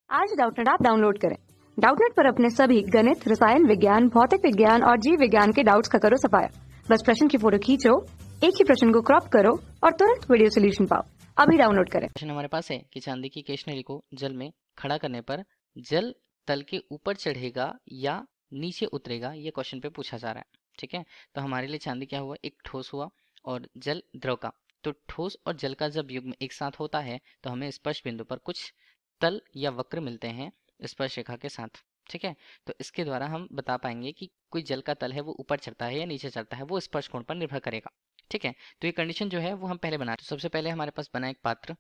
आज Doubtnut app download करें। Doubtnut पर अपने सभी गणित, रसायन विज्ञान, भौतिक विज्ञान और जीव विज्ञान के डाउट्स का करो सफाया। बस प्रश्न की फोटो खींचो, एक ही प्रश्न को क्रॉप करो और तुरंत वीडियो सोल्यूशन पाओ। अभी डाउनलोड करें। क्वेश्चन हमारे पास है कि चांदी की केशनली को जल में खड़ा करने पर जल तल के ऊपर चढ़ेगा या नीचे उतरेगा, ये क्वेश्चन पे पूछा जा रहा है। ठीक है, तो हमारे लिए चांदी क्या हुआ, एक ठोस हुआ और जल द्रव का। तो ठोस और जल का जब युग्म एक साथ होता है तो हमें स्पर्श बिंदु पर कुछ तल या वक्र मिलते हैं स्पर्श रेखा के साथ। ठीक है, तो इसके द्वारा हम बता पाएंगे कि कोई जल का तल है वो ऊपर चढ़ता है या नीचे चढ़ता है, वो स्पर्श कोण पर निर्भर करेगा। ठीक है, तो ये कंडीशन जो है वो हम पहले बनाए। तो सबसे पहले हमारे पास बना एक पात्र।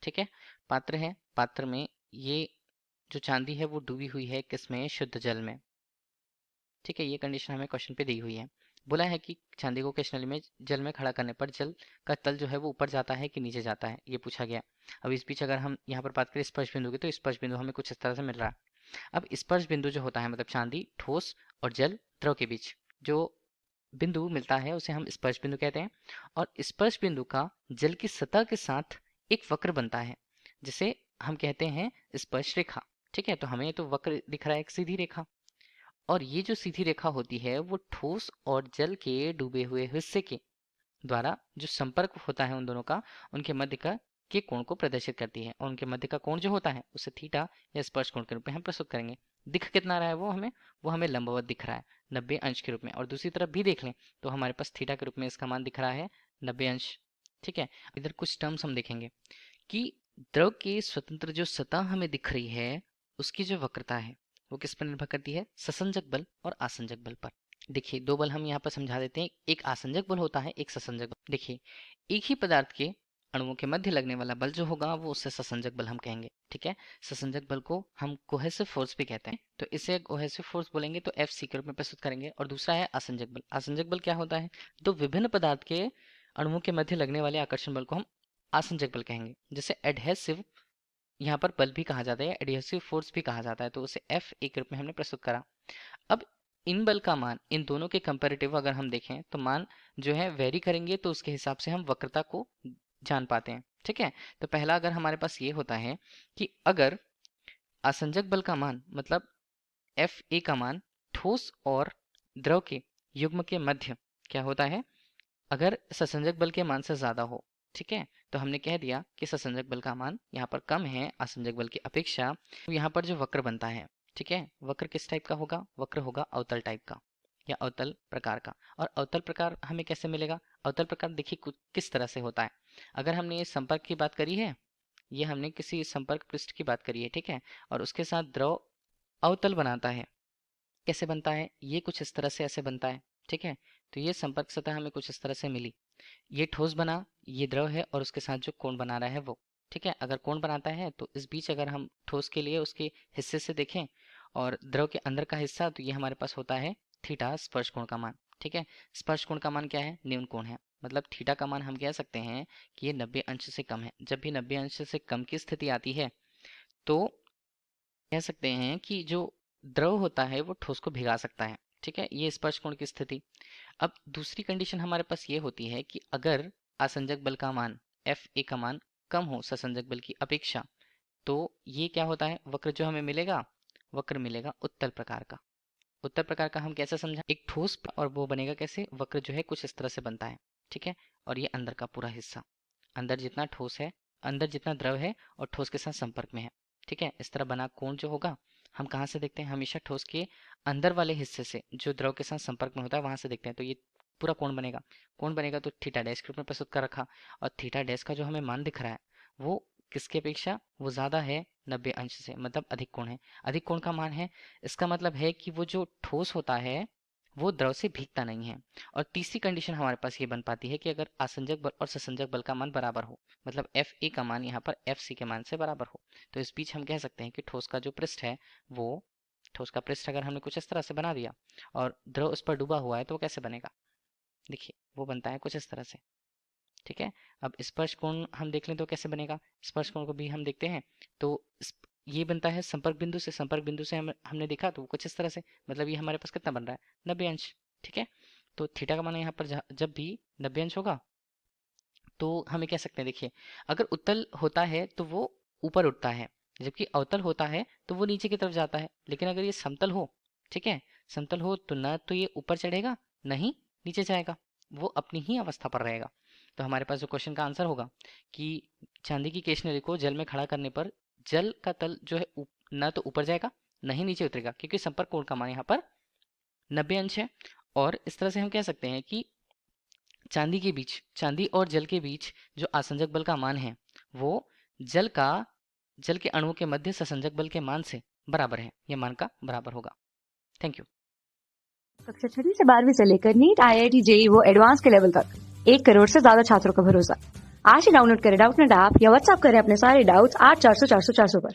ठीक है, पात्र है, पात्र में ये जो चांदी है वो डूबी हुई है किसमें, शुद्ध जल में। ठीक है, ये कंडीशन हमें क्वेश्चन पे दी हुई है। बोला है कि चांदी को केशनली में जल में खड़ा करने पर जल का तल जो है वो ऊपर जाता है कि नीचे जाता है, ये पूछा गया। अब इस बीच अगर हम यहाँ पर बात करें स्पर्श बिंदु की, तो स्पर्श बिंदु हमें कुछ इस तरह से मिल रहा है। अब स्पर्श बिंदु जो होता है मतलब चांदी ठोस और जल द्रव के बीच जो बिंदु मिलता है उसे हम स्पर्श बिंदु कहते हैं। और स्पर्श बिंदु का जल की सतह के साथ एक वक्र बनता है जिसे हम कहते हैं स्पर्श रेखा। ठीक है, तो हमें तो वक्र दिख रहा है, एक सीधी रेखा। और ये जो सीधी रेखा होती है वो ठोस और जल के डूबे हुए हिस्से के द्वारा जो संपर्क होता है उन दोनों का, उनके मध्य का के कोण को प्रदर्शित करती है। और उनके मध्य का कोण जो होता है उसे थीटा या स्पर्श कोण के रूप में हम प्रस्तुत करेंगे। दिख कितना रहा है वो हमें लंबवत दिख रहा है 90 अंश के रूप में। और दूसरी तरफ भी देख लें तो हमारे पास थीटा के रूप में इसका मान दिख रहा है 90 अंश। ठीक है, इधर कुछ टर्म्स हम देखेंगे कि द्रव की स्वतंत्र जो सतह हमें दिख रही है उसकी जो वक्रता है वो किस पर निर्भर करती है, ससंजक बल और आसंजक बल पर। देखिए दो बल हम यहाँ पर समझा देते हैं, एक आसंजक बल होता है, एक ससंजक बल। देखिए एक ही पदार्थ के अणुओं के मध्य लगने वाला बल जो होगा वो उससे ससंजक बल हम कहेंगे। ठीक है, ससंजक बल को हम कोहेसिव फोर्स भी कहते हैं, तो इसे कोहेसिव फोर्स बोलेंगे तो एफ सी के रूप में प्रस्तुत करेंगे। और दूसरा है आसंजक बल। आसंजक बल क्या होता है, तो विभिन्न पदार्थ के अणुओं के मध्य लगने वाले आकर्षण बल को हम आसंजक बल कहेंगे। जैसे एडहेसिव यहाँ पर बल भी कहा जाता है, एडहेसिव फोर्स भी कहा जाता है, तो उसे एफ ए के रूप में हमने प्रस्तुत करा। अब इन बल का मान इन दोनों के कंपैरेटिव अगर हम देखें तो मान जो है वेरी करेंगे, तो उसके हिसाब से हम वक्रता को जान पाते हैं। ठीक है, तो पहला अगर हमारे पास ये होता है कि अगर आसंजक बल का मान मतलब एफ ए का मान ठोस और द्रव के युग्म के मध्य क्या होता है, अगर ससंजक बल के मान से ज्यादा हो। ठीक है, तो हमने कह दिया कि ससंजक बल का मान यहाँ पर कम है आसंजक बल की अपेक्षा, तो यहाँ पर जो वक्र बनता है, ठीक है, वक्र किस टाइप का होगा, वक्र होगा अवतल टाइप का या अवतल प्रकार का। और अवतल प्रकार हमें कैसे मिलेगा, अवतल प्रकार देखिए किस तरह से होता है। अगर हमने ये संपर्क की बात करी है, ये हमने किसी संपर्क पृष्ठ की बात करी है, ठीक है, और उसके साथ द्रव अवतल बनाता है, कैसे बनता है, ये कुछ इस तरह से ऐसे बनता है। ठीक है, तो ये संपर्क सतह हमें कुछ इस तरह से मिली, ये ठोस बना, ये द्रव है और उसके साथ जो कोण बना रहा है वो। ठीक है, अगर कोण बनाता है तो इस बीच अगर हम ठोस के लिए उसके हिस्से से देखें और द्रव के अंदर का हिस्सा, तो ये हमारे पास होता है थीटा स्पर्श कोण का मान। ठीक है, स्पर्श कोण का मान क्या है, न्यून कोण है, मतलब थीटा का मान हम कह सकते हैं कि ये 90 अंश से कम है। जब भी 90 अंश से कम की स्थिति आती है तो कह सकते हैं कि जो द्रव होता है वो ठोस को भिगा सकता है। ठीक है, ये स्पर्श कोण की स्थिति। अब दूसरी कंडीशन हमारे पास ये होती है कि अगर आसंजक बल का मान एफ ए का मान कम हो ससंजक बल की अपेक्षा, तो ये क्या होता है, वक्र जो हमें मिलेगा, वक्र मिलेगा उत्तल प्रकार का। उत्तल प्रकार का हम कैसे समझा, एक ठोस और वो बनेगा कैसे, वक्र जो है कुछ इस तरह से बनता है। ठीक है, और ये अंदर का पूरा हिस्सा, अंदर जितना ठोस है, अंदर जितना द्रव है और ठोस के साथ संपर्क में है। ठीक है, इस तरह बना कोण जो होगा हम कहाँ से देखते हैं, हमेशा ठोस के अंदर वाले हिस्से से जो द्रव के साथ संपर्क में होता है वहां से देखते हैं। तो ये पूरा कोण बनेगा, कोण बनेगा तो थीटा डैश के रूप में प्रस्तुत कर रखा। और थीटा डैश का जो हमें मान दिख रहा है वो किसकी अपेक्षा, वो ज्यादा है 90 अंश से, मतलब अधिक कोण है, अधिक कोण का मान है। इसका मतलब है कि वो जो ठोस होता है वो द्रव से भीगता नहीं है। और तीसरी कंडीशन हमारे पास ये बन पाती है कि अगर आसंजक बल और ससंजक बल का मान बराबर हो, मतलब एफ ए का मान यहाँ पर एफ सी के मान से बराबर हो, तो इस बीच हम कह सकते हैं कि ठोस का जो पृष्ठ है वो, ठोस का पृष्ठ अगर हमने कुछ इस तरह से बना दिया और द्रव उस पर डूबा हुआ है तो वो कैसे बनेगा, देखिए वो बनता है कुछ इस तरह से। ठीक है, अब स्पर्श कोण हम देख लें तो कैसे बनेगा, स्पर्श कोण को भी हम देखते हैं तो ये बनता है संपर्क बिंदु से, संपर्क बिंदु से हमने देखा तो कुछ इस तरह से, मतलब ये हमारे पास कितना बन रहा है 90 अंश। ठीक है, तो थीटा का मान यहाँ पर जब भी 90 अंश होगा तो हमें कह सकते हैं, देखिए अगर उत्तल होता है तो वो ऊपर उठता है, जबकि अवतल होता है तो वो नीचे की तरफ जाता है, लेकिन अगर ये समतल हो, ठीक है, समतल हो तो न तो ये ऊपर चढ़ेगा न ही नीचे जाएगा, वो अपनी ही अवस्था पर रहेगा। तो हमारे पास जो क्वेश्चन का आंसर होगा कि चांदी की केशनली को जल में खड़ा करने पर जल का तल जो है न तो ऊपर जाएगा न ही नीचे उतरेगा, क्योंकि संपर्क कोण का मान यहाँ पर 90 अंश है। और इस तरह से हम कह सकते हैं कि चांदी और जल के बीच जो आसंजक बल का मान है वो जल के अणुओं के मध्य ससंजक बल के मान से बराबर है, यह मान का बराबर होगा। Thank you. कक्षा 6वीं से 12वीं से लेकर नीट, IIT, JEE वो एडवांस के लेवल तक 1 करोड़ से ज्यादा छात्रों का भरोसा। आज ही डाउनलोड करें डाउटनेट ऐप या व्हाट्सएप करें अपने सारे डाउट्स 8400 400 400 पर।